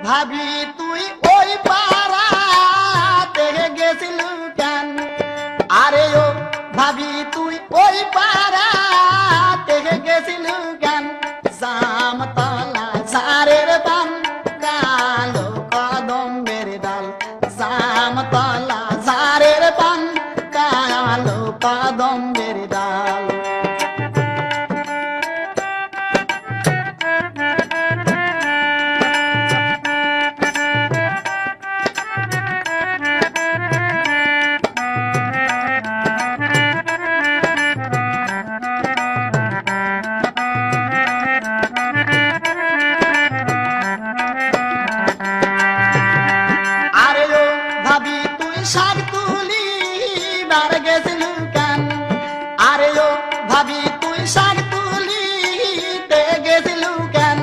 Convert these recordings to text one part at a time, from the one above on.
ভাবি তুই ওই পাড়া থেকে গেছিল কেন? আরে ও ভাবি তুই ওই পাড়া থেকে গেছিল কেন? জামতলা ঝাড়ের বান কালো কদমের ডাল, জামতলা ঝাড়ের বান কালো কদমের ডাল। শাক তুলি বার গেছিল কেন? আরে ও ভাবি তুই শাক তুলি গেছিল কেন?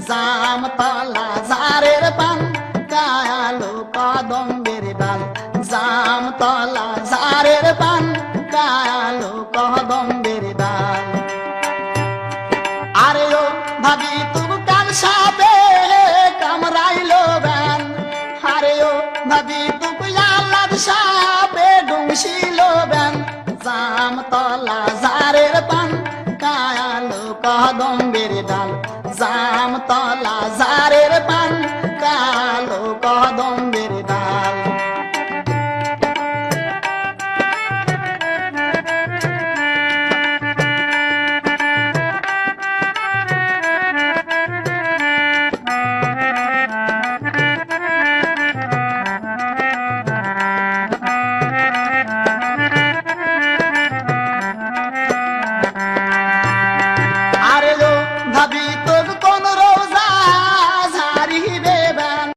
জামতলা ঝাড়ের পান কালো কদমের ডাল, জামতলা ঝাড়ের পান কালো কদমের ডাল। আরে ও ভাবি তুই কাল সাপে কামড়াইলো ব্যান, আরে ও ভাবি তুই সাপে ডুংছিল ব্যান, জামতলা ঝাড়ের পান কালো কদম